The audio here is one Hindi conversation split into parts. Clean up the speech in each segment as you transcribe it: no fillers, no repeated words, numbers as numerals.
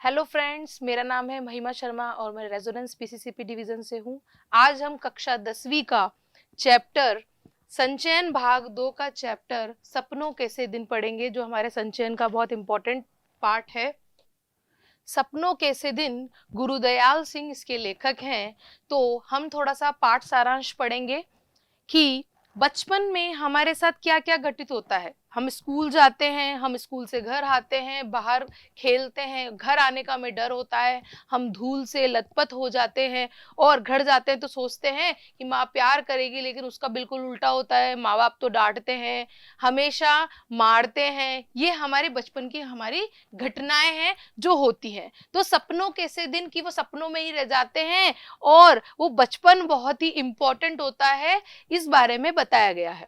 हेलो फ्रेंड्स, मेरा नाम है महिमा शर्मा और मैं रेजोनेंस पीसीसीपी डिवीजन से हूँ। आज हम कक्षा 10वीं का चैप्टर संचयन भाग 2 का चैप्टर सपनों कैसे दिन पढ़ेंगे, जो हमारे संचयन का बहुत इंपॉर्टेंट पार्ट है। सपनों कैसे दिन गुरुदयाल सिंह इसके लेखक हैं। तो हम थोड़ा सा पाठ सारांश पढ़ेंगे कि बचपन में हमारे साथ क्या क्या घटित होता है। हम स्कूल जाते हैं, हम स्कूल से घर आते हैं, बाहर खेलते हैं, घर आने का हमें डर होता है, हम धूल से लथपथ हो जाते हैं और घर जाते हैं तो सोचते हैं कि माँ प्यार करेगी, लेकिन उसका बिल्कुल उल्टा होता है। माँ बाप तो डांटते हैं, हमेशा मारते हैं। ये हमारे बचपन की हमारी घटनाएं हैं जो होती हैं। तो सपनों कैसे दिन की वो सपनों में ही रह जाते हैं और वो बचपन बहुत ही इंपॉर्टेंट होता है, इस बारे में बताया गया है।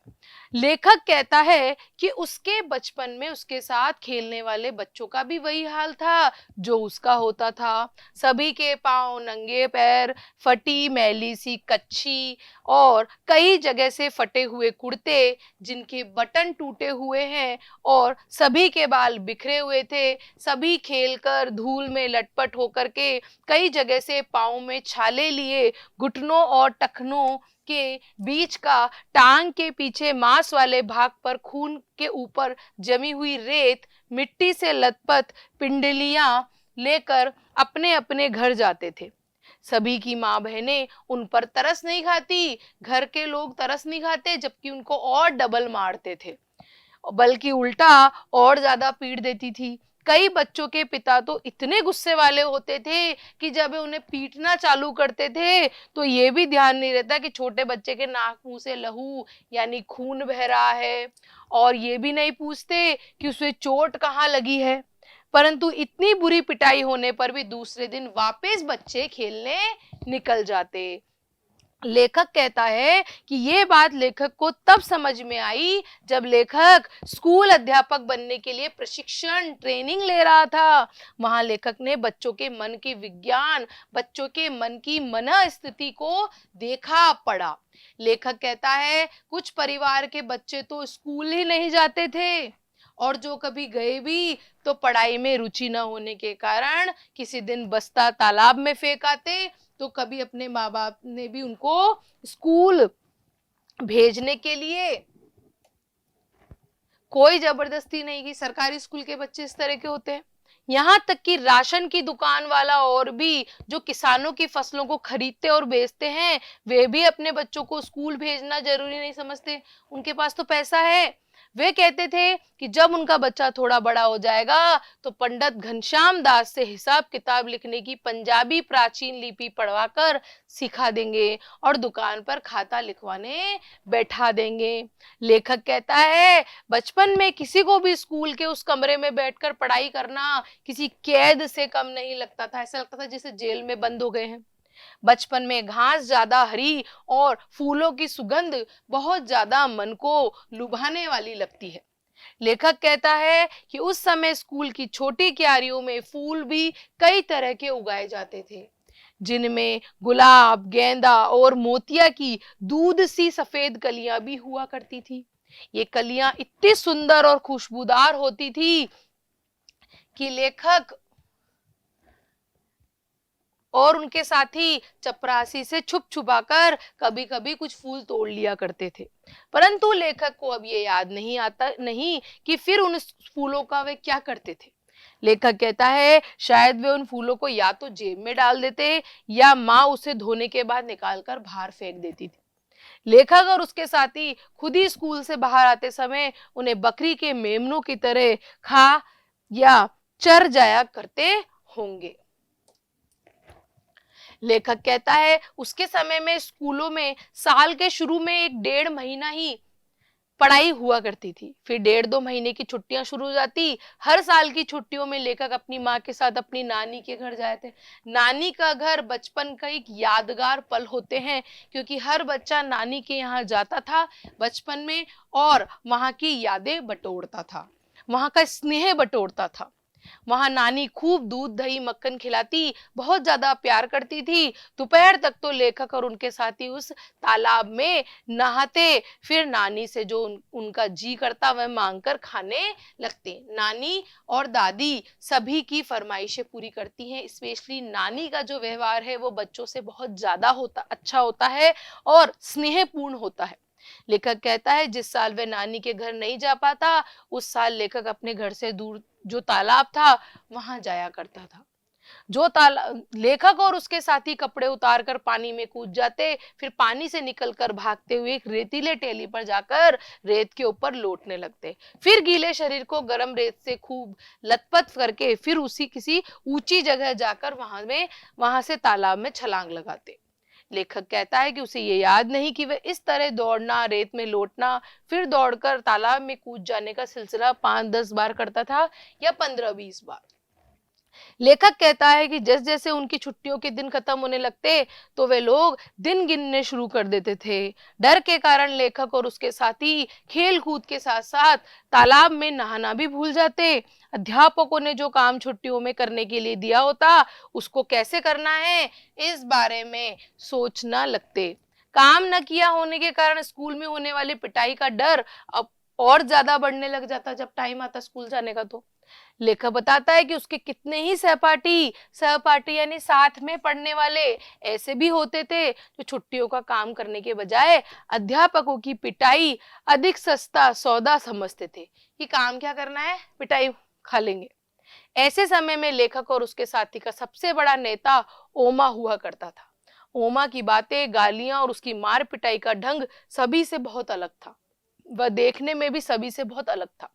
लेखक कहता है कि उसके बचपन में उसके साथ खेलने वाले बच्चों का भी वही हाल था जो उसका होता था। सभी के पांव नंगे पैर, फटी मैली सी कच्ची और कई जगह से फटे हुए कुर्ते जिनके बटन टूटे हुए हैं, और सभी के बाल बिखरे हुए थे। सभी खेलकर धूल में लटपट होकर के कई जगह से पांव में छाले लिए, घुटनों और टखनों के बीच का टांग के पीछे मांस वाले भाग पर खून के ऊपर जमी हुई रेत, मिट्टी से लथपथ पिंडलियां लेकर अपने अपने घर जाते थे। सभी की माँ बहनें उन पर तरस नहीं खाती, घर के लोग तरस नहीं खाते, जबकि उनको और डबल मारते थे, बल्कि उल्टा और ज्यादा पीट देती थी। कई बच्चों के पिता तो इतने गुस्से वाले होते थे कि जब उन्हें पीटना चालू करते थे तो ये भी ध्यान नहीं रहता कि छोटे बच्चे के नाक मुंह से लहू यानी खून बह रहा है, और ये भी नहीं पूछते कि उसे चोट कहाँ लगी है। परंतु इतनी बुरी पिटाई होने पर भी दूसरे दिन वापस बच्चे खेलने निकल जाते। लेखक कहता है कि ये बात लेखक को तब समझ में आई जब लेखक स्कूल अध्यापक बनने के लिए प्रशिक्षण ट्रेनिंग ले रहा था। वहां लेखक ने बच्चों के मन की विज्ञान, बच्चों के मन की मन स्थिति को देखा पढ़ा। लेखक कहता है कुछ परिवार के बच्चे तो स्कूल ही नहीं जाते थे, और जो कभी गए भी तो पढ़ाई में रुचि न होने के कारण किसी दिन बस्ता तालाब में फेंक आते, तो कभी अपने माँ बाप ने भी उनको स्कूल भेजने के लिए कोई जबरदस्ती नहीं की। सरकारी स्कूल के बच्चे इस तरह के होते हैं। यहाँ तक कि राशन की दुकान वाला और भी जो किसानों की फसलों को खरीदते और बेचते हैं, वे भी अपने बच्चों को स्कूल भेजना जरूरी नहीं समझते। उनके पास तो पैसा है। वे कहते थे कि जब उनका बच्चा थोड़ा बड़ा हो जाएगा तो पंडित घनश्याम दास से हिसाब किताब लिखने की पंजाबी प्राचीन लिपि पढ़वाकर सिखा देंगे और दुकान पर खाता लिखवाने बैठा देंगे। लेखक कहता है बचपन में किसी को भी स्कूल के उस कमरे में बैठकर पढ़ाई करना किसी कैद से कम नहीं लगता था। ऐसा लगता था जैसे जेल में बंद हो गए हैं। बचपन में घास ज्यादा हरी और फूलों की सुगंध बहुत ज्यादा मन को लुभाने वाली लगती है। लेखक कहता है कि उस समय स्कूल की छोटी क्यारियों में फूल भी कई तरह के उगाए जाते थे, जिनमें गुलाब, गेंदा और मोतिया की दूध सी सफेद कलियां भी हुआ करती थी। ये कलियां इतनी सुंदर और खुशबूदार होती थी कि लेखक और उनके साथी चपरासी से छुप छुपाकर कभी कभी कुछ फूल तोड़ लिया करते थे। परंतु लेखक को अब ये याद नहीं कि फिर उन फूलों का वे क्या करते थे। लेखक कहता है शायद वे उन फूलों को या तो जेब में डाल देते या माँ उसे धोने के बाद निकालकर बाहर फेंक देती थी। लेखक और उसके साथी खुद ही स्कूल से बाहर आते समय उन्हें बकरी के मेमनों की तरह खा या चर जाया करते होंगे। लेखक कहता है उसके समय में स्कूलों में साल के शुरू में 1 डेढ़ महीना ही पढ़ाई हुआ करती थी, फिर 1 2 महीने की छुट्टियां शुरू हो जाती। हर साल की छुट्टियों में लेखक अपनी माँ के साथ अपनी नानी के घर जाए थे। नानी का घर बचपन का एक यादगार पल होते हैं, क्योंकि हर बच्चा नानी के यहाँ जाता था बचपन में और वहां की यादें बटोरता था, वहां का स्नेह बटोरता था। वहां नानी खूब दूध दही मक्खन खिलाती, बहुत ज्यादा प्यार करती थी। दोपहर तक तो लेखक और उनके साथी उस तालाब में नहाते, फिर नानी से जो उनका जी करता वह मांगकर खाने लगते। नानी और दादी सभी की फरमाइशें पूरी करती हैं। स्पेशली नानी का जो व्यवहार है वो बच्चों से बहुत ज्यादा अच्छा होता है और स्नेहपूर्ण होता है। लेखक कहता है जिस साल वह नानी के घर नहीं जा पाता, उस साल लेखक अपने घर से दूर जो तालाब था वहां जाया करता था। जो तालाब लेखक और उसके साथी कपड़े उतार कर पानी में कूद जाते, फिर पानी से निकलकर भागते हुए एक रेतीले टेली पर जाकर रेत के ऊपर लौटने लगते। फिर गीले शरीर को गर्म रेत से खूब लथपथ करके फिर उसी किसी ऊंची जगह जाकर वहां से तालाब में छलांग लगाते। लेखक कहता है कि उसे ये याद नहीं कि वह इस तरह दौड़ना, रेत में लौटना, फिर दौड़कर तालाब में कूद जाने का सिलसिला 5-10 बार करता था या 15-20 बार। लेखक कहता है कि जैसे जैसे उनकी छुट्टियों के दिन खत्म होने लगते तो वे लोग दिन गिनने शुरू कर देते थे। डर के कारण लेखक और उसके साथी खेल कूद के साथ साथ तालाब में नहाना भी भूल जाते। अध्यापकों ने जो काम छुट्टियों में करने के लिए दिया होता उसको कैसे करना है इस बारे में सोचना लगते। काम न किया होने के कारण स्कूल में होने वाली पिटाई का डर अब और ज्यादा बढ़ने लग जाता जब टाइम आता स्कूल जाने का। तो लेखक बताता है कि उसके कितने ही सहपाठी सहपाठी यानी साथ में पढ़ने वाले ऐसे भी होते थे जो छुट्टियों का काम करने के बजाय अध्यापकों की पिटाई अधिक सस्ता सौदा समझते थे कि काम क्या करना है, पिटाई खा लेंगे। ऐसे समय में लेखक और उसके साथी का सबसे बड़ा नेता ओमा हुआ करता था। ओमा की बातें, गालियां और उसकी मार पिटाई का ढंग सभी से बहुत अलग था। वह देखने में भी सभी से बहुत अलग था।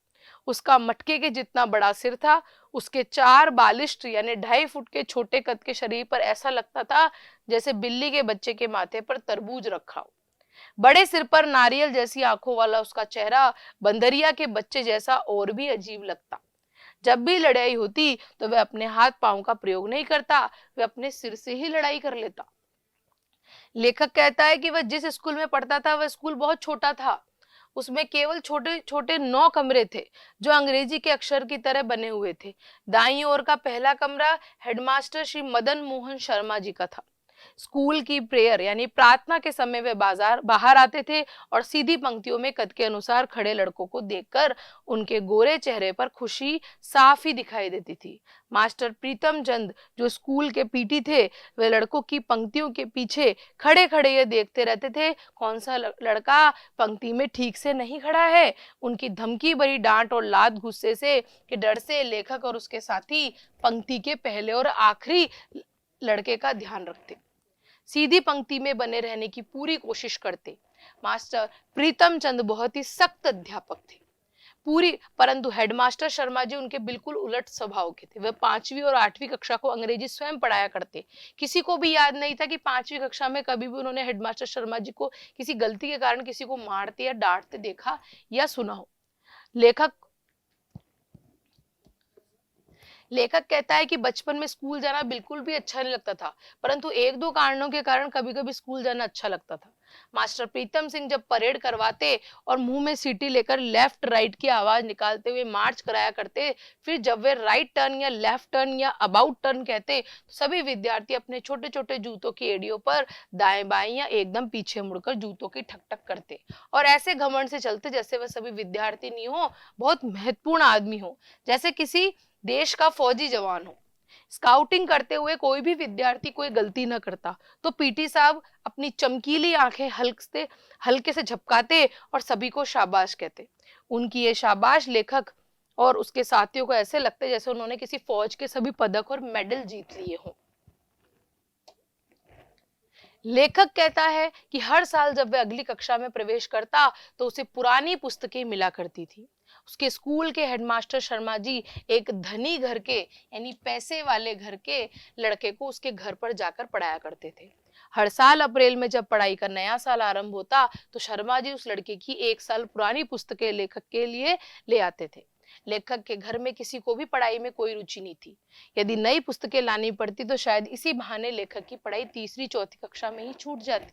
उसका मटके के जितना बड़ा सिर था, उसके 4 बालिश यानी 2.5 फुट के छोटे कद के शरीर पर ऐसा लगता था जैसे बिल्ली के बच्चे के माथे पर तरबूज रखा हो। बड़े सिर पर नारियल जैसी आंखों वाला उसका चेहरा बंदरिया के बच्चे जैसा और भी अजीब लगता। जब भी लड़ाई होती तो वह अपने हाथ पांव का प्रयोग नहीं करता, वह अपने सिर से ही लड़ाई कर लेता। लेखक कहता है कि वह जिस स्कूल में पढ़ता था वह स्कूल बहुत छोटा था। उसमें केवल छोटे छोटे 9 कमरे थे जो अंग्रेजी के अक्षर की तरह बने हुए थे। दाईं ओर का पहला कमरा हेडमास्टर श्री मदन मोहन शर्मा जी का था। स्कूल की प्रेयर यानी प्रार्थना के समय वे बाहर आते थे और सीधी पंक्तियों में कद के अनुसार खड़े लड़कों को देखकर उनके गोरे चेहरे पर खुशी साफ ही दिखाई देती थी। मास्टर प्रीतम चंद जो स्कूल के पीटी थे, वे लड़कों की पंक्तियों के पीछे खड़े खड़े ये देखते रहते थे कौन सा लड़का पंक्ति में ठीक से नहीं खड़ा है। उनकी धमकी भरी डांट और लात गुस्से से के डर से लेखक और उसके साथी पंक्ति के पहले और आखिरी लड़के का ध्यान रखते, सीधी पंक्ति में बने रहने की पूरी कोशिश करते। मास्टर प्रीतम चंद बहुत ही सख्त अध्यापक थे परंतु हेडमास्टर शर्मा जी उनके बिल्कुल उलट स्वभाव के थे। वह 5वीं और 8वीं कक्षा को अंग्रेजी स्वयं पढ़ाया करते। किसी को भी याद नहीं था कि 5वीं कक्षा में कभी भी उन्होंने हेडमास्टर शर्मा जी को किसी गलती के कारण किसी को मारते या डांटते देखा या सुना हो। लेखक कहता है कि बचपन में स्कूल जाना बिल्कुल भी अच्छा नहीं लगता था, परंतु 1-2 कारणों के कारण कभी-कभी स्कूल जाना अच्छा लगता था। मास्टर प्रीतम सिंह जब परेड करवाते और मुंह में सीटी लेकर लेफ्ट राइट की आवाज निकालते हुए मार्च कराया करते, फिर जब वे राइट टर्न या लेफ्ट टर्न या अबाउट टर्न कहते तो सभी विद्यार्थी अपने छोटे-छोटे जूतों की एड़ियों पर दाएं बाएं या एकदम पीछे मुड़कर जूतों की ठक-ठक करते और ऐसे घमंड से चलते जैसे वह सभी विद्यार्थी नहीं हो, बहुत महत्वपूर्ण आदमी हो, जैसे किसी देश का फौजी जवान हो। स्काउटिंग करते हुए कोई भी विद्यार्थी कोई गलती न करता तो पीटी साहब अपनी चमकीली आंखें हल्के से झपकाते और सभी को शाबाश कहते। उनकी ये शाबाश लेखक और उसके साथियों को ऐसे लगते जैसे उन्होंने किसी फौज के सभी पदक और मेडल जीत लिए हों। लेखक कहता है कि हर साल जब वह अगली कक्षा में प्रवेश करता तो उसे पुरानी पुस्तकें मिला करती थी। उसके स्कूल के हेडमास्टर शर्मा जी एक धनी घर के यानी पैसे वाले घर के लड़के को उसके घर पर जाकर पढ़ाया करते थे। हर साल अप्रैल में जब पढ़ाई का नया साल आरंभ होता तो शर्मा जी उस लड़के की 1 साल पुरानी पुस्तकें लेखक के लिए ले आते थे। लेखक के घर में किसी को भी पढ़ाई में कोई रुचि नहीं थी। यदि नई पुस्तकें लानी पड़ती तो शायद इसी बहाने लेखक की पढ़ाई 3री-4थी कक्षा में ही छूट जाती।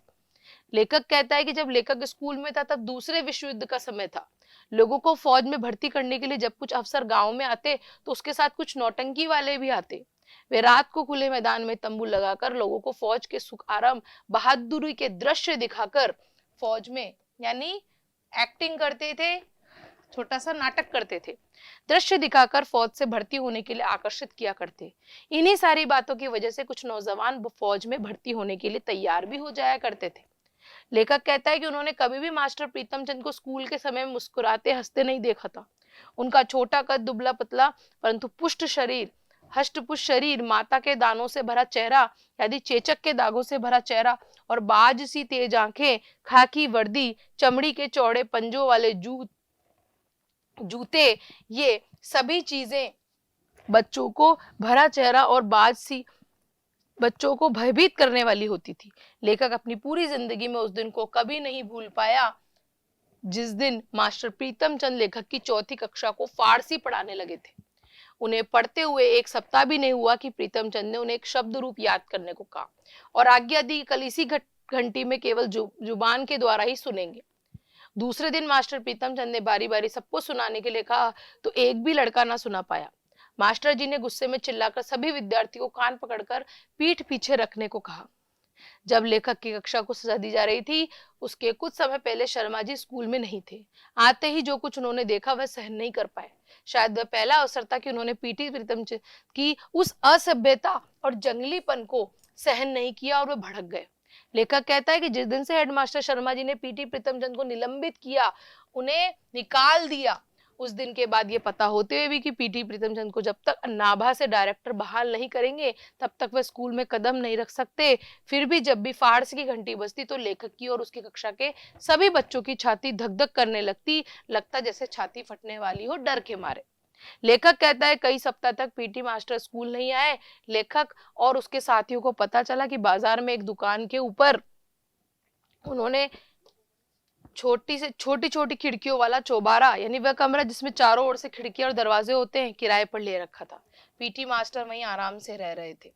लेखक कहता है कि जब लेखक स्कूल में था तब दूसरे विश्व युद्ध का समय था। लोगों को फौज में भर्ती करने के लिए जब कुछ अफसर गांव में आते तो उसके साथ कुछ नौटंकी वाले भी आते। वे रात को खुले मैदान में तंबू लगाकर लोगों को फौज के सुख आराम बहादुरी के दृश्य दिखाकर फौज में यानी एक्टिंग करते थे, छोटा सा नाटक करते थे, दृश्य दिखाकर फौज से भर्ती होने के लिए आकर्षित किया करते। इन्हीं सारी बातों की वजह से कुछ नौजवान फौज में भर्ती होने के लिए तैयार भी हो जाया करते थे। लेखक कहता है कि उन्होंने कभी भी मास्टर प्रीतम चंद को स्कूल के समय में मुस्कुराते हंसते नहीं देखा था। उनका छोटा कद, दुबला पतला परंतु पुष्ट शरीर, हष्टपुष्ट शरीर, माता के दानों से भरा चेहरा यदि चेचक के दागों से भरा चेहरा और बाज सी तेज आंखें, खाकी वर्दी, चमड़ी के चौड़े पंजों वाले जूते, ये सभी चीजें बच्चों को भरा चेहरा और बाज सी बच्चों को भयभीत करने वाली होती थी। लेखक अपनी पूरी जिंदगी में उस दिन को कभी नहीं भूल पाया जिस दिन मास्टर प्रीतम चंद लेखक की चौथी कक्षा को फारसी पढ़ाने लगे थे। उन्हें पढ़ते हुए एक सप्ताह भी नहीं हुआ कि प्रीतम चंद ने उन्हें एक शब्द रूप याद करने को कहा और आज्ञा दी, कल इसी घंटी में केवल जुबान के द्वारा ही सुनेंगे। दूसरे दिन मास्टर प्रीतम चंद ने बारी बारी सबको सुनाने के लिए कहा तो एक भी लड़का ना सुना पाया। मास्टर जी ने गुस्से में चिल्लाकर सभी विद्यार्थियों को कान पकड़कर पीठ पीछे रखने को कहा। जब लेखक की कक्षा को सजा दी जा रही थी उसके कुछ समय पहले शर्मा जी स्कूल में नहीं थे। आते ही जो कुछ उन्होंने देखा वह सहन नहीं कर पाए। शायद वह पहला अवसर था कि उन्होंने पीटी प्रीतम चंद की उस असभ्यता और जंगलीपन को सहन नहीं किया और वे भड़क गए। लेखक कहता है कि जिस दिन से हेडमास्टर शर्मा जी ने पीटी प्रीतम चंद को निलंबित किया, उन्हें निकाल दिया, उस दिन के बाद ये पता होते हुए भी कि पीटी प्रीतम चंद को जब तक नाभा से डायरेक्टर बहाल नहीं करेंगे तब तक वह स्कूल में कदम नहीं रख सकते, फिर भी जब भी फारसी की घंटी बजती तो लेखक की और उसकी कक्षा के सभी बच्चों की छाती धक धक करने लगती, लगता जैसे छाती फटने वाली हो डर के मारे। लेखक कहता है कई सप्ताह तक पीटी मास्टर स्कूल नहीं आए। लेखक और उसके साथियों को पता चला कि बाजार में एक दुकान के ऊपर उन्होंने छोटी छोटी खिड़कियों वाला चौबारा यानी वह कमरा जिसमें चारों ओर से खिड़कियां और दरवाजे होते हैं किराए पर ले रखा था। पीटी मास्टर वहीं आराम से रह रहे थे।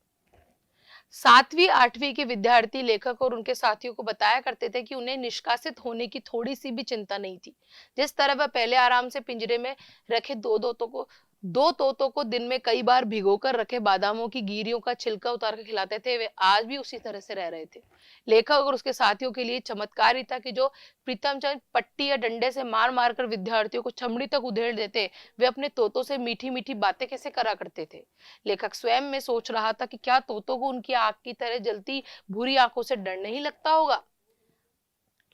7वीं 8वीं के विद्यार्थी लेखक और उनके साथियों को बताया करते थे कि उन्हें निष्कासित होने की थोड़ी सी भी चिंता नहीं थी। जिस तरह वह पहले आराम से पिंजरे में रखे दो तोतों को दिन में कई बार भिगोकर रखे बादामों की गिरियों का छिलका उतार कर खिलाते थे, वे आज भी उसी तरह से रह रहे थे। लेखक और उसके साथियों के लिए चमत्कार ही था कि जो प्रीतम चंद पट्टी या डंडे से मार मार कर विद्यार्थियों को चमड़ी तक उधेड़ देते, वे अपने तोतों से मीठी मीठी बातें कैसे करा करते थे। लेखक स्वयं में सोच रहा था कि क्या तोतों को उनकी आंख की तरह जलती भूरी आंखों से डर नहीं लगता होगा।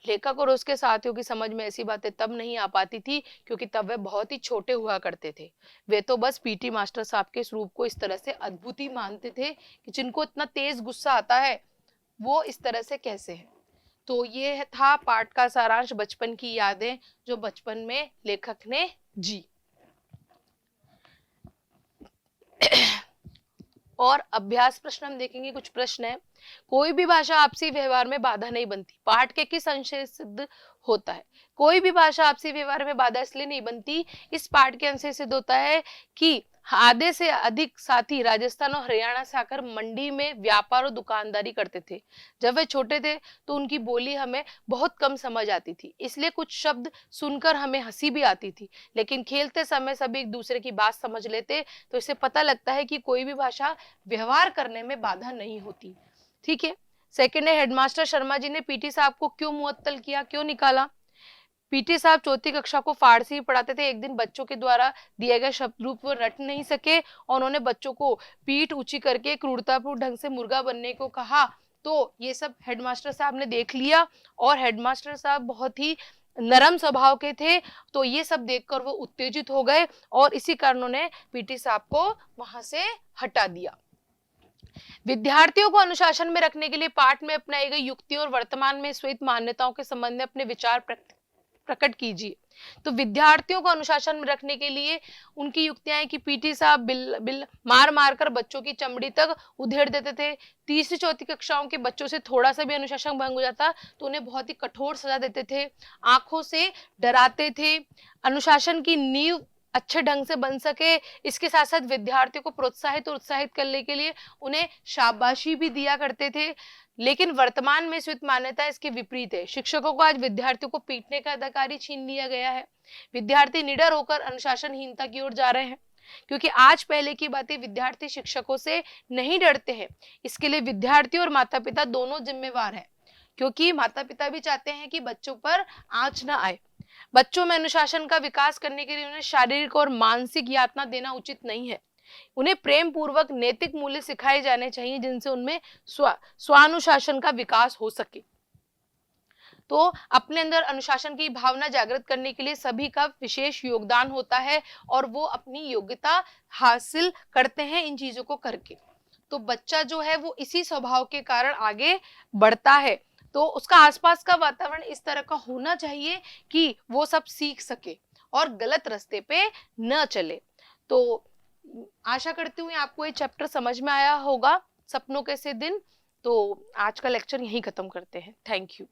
लेखक और उसके साथियों की समझ में ऐसी बातें तब नहीं आ पाती थी क्योंकि तब वे बहुत ही छोटे हुआ करते थे। वे तो बस पीटी मास्टर साहब के इस रूप को इस तरह से अद्भुत ही मानते थे कि जिनको इतना तेज गुस्सा आता है वो इस तरह से कैसे है। तो ये था पाठ का सारांश, बचपन की यादें जो बचपन में लेखक ने जी। और अभ्यास प्रश्न हम देखेंगे। कुछ प्रश्न है। कोई भी भाषा आपसी व्यवहार में बाधा नहीं बनती। पाठ के किस अंश से सिद्ध होता है? कोई भी भाषा आपसी व्यवहार में बाधा इसलिए नहीं बनती, इस पाठ के अंश से सिद्ध होता है कि आधे से अधिक साथी राजस्थान और हरियाणा से आकर मंडी में व्यापार और दुकानदारी करते थे। जब वे छोटे थे तो उनकी बोली हमें बहुत कम समझ आती थी, इसलिए कुछ शब्द सुनकर हमें हंसी भी आती थी, लेकिन खेलते समय सभी एक दूसरे की बात समझ लेते, तो इससे पता लगता है कि कोई भी भाषा व्यवहार करने में बाधा नहीं होती। ठीक है। सेकंड है, हेडमास्टर शर्मा जी ने पीटी साहब को क्यों मुअत्तल किया, क्यों निकाला? पीटी साहब चौथी कक्षा को फारसी पढ़ाते थे। एक दिन बच्चों के द्वारा दिए गए शब्द रूप वो रट नहीं सके और उन्होंने बच्चों को पीठ ऊंची करके क्रूरतापूर्ण ढंग से मुर्गा बनने को कहा। तो ये सब हेडमास्टर साहब ने देख लिया और हेडमास्टर साहब बहुत ही नरम स्वभाव के थे, तो ये सब देखकर वो उत्तेजित हो गए और इसी कारण उन्होंने पीटी साहब को वहां से हटा दिया। विद्यार्थियों को अनुशासन में रखने के लिए पाठ में अपनाई गई युक्तियों और वर्तमान में स्वीकृत मान्यताओं के संबंध में अपने विचार प्रकट कीजिए। तो विद्यार्थियों को अनुशासन में रखने के लिए उनकी युक्तियां हैं कि पीटी साहब बिल मार मार कर बच्चों की चमड़ी तक उधेड़ देते थे। तीसरी चौथी कक्षाओं के बच्चों से थोड़ा सा भी अनुशासन भंग हो जाता तो उन्हें बहुत ही कठोर सजा देते थे, आंखों से डराते थे। अनुशासन की नींव अच्छे ढंग से बन सके, इसके साथ साथ विद्यार्थियों को प्रोत्साहित और उत्साहित करने के लिए उन्हें शाबाशी भी दिया करते थे। लेकिन वर्तमान में स्वीकृत मान्यता इसके विपरीत है। शिक्षकों को आज विद्यार्थियों को पीटने का अधिकार ही छीन लिया गया है। विद्यार्थी निडर होकर अनुशासनहीनता की ओर जा रहे हैं, क्योंकि आज पहले की बातें, विद्यार्थी शिक्षकों से नहीं डरते हैं। इसके लिए विद्यार्थी और माता पिता दोनों जिम्मेवार हैं, क्योंकि माता पिता भी चाहते हैं कि बच्चों पर आंच न आए। बच्चों में अनुशासन का विकास करने के लिए उन्हें शारीरिक और मानसिक यातना देना उचित नहीं है। उन्हें प्रेम पूर्वक नैतिक मूल्य सिखाए जाने चाहिए, जिनसे उनमें स्वानुशासन का विकास हो सके। तो अपने अंदर अनुशासन की भावना जागृत करने के लिए सभी का विशेष योगदान होता है, और वो अपनी योग्यता हासिल करते हैं इन चीजों को करके। तो बच्चा जो है वो इसी स्वभाव के कारण आगे बढ़ता है। तो उसका आसपास का वातावरण इस तरह का होना चाहिए कि वो सब सीख सके और गलत रास्ते पे न चले। तो आशा करती हूँ आपको ये चैप्टर समझ में आया होगा, सपनों कैसे दिन। तो आज का लेक्चर यहीं खत्म करते हैं। Thank you.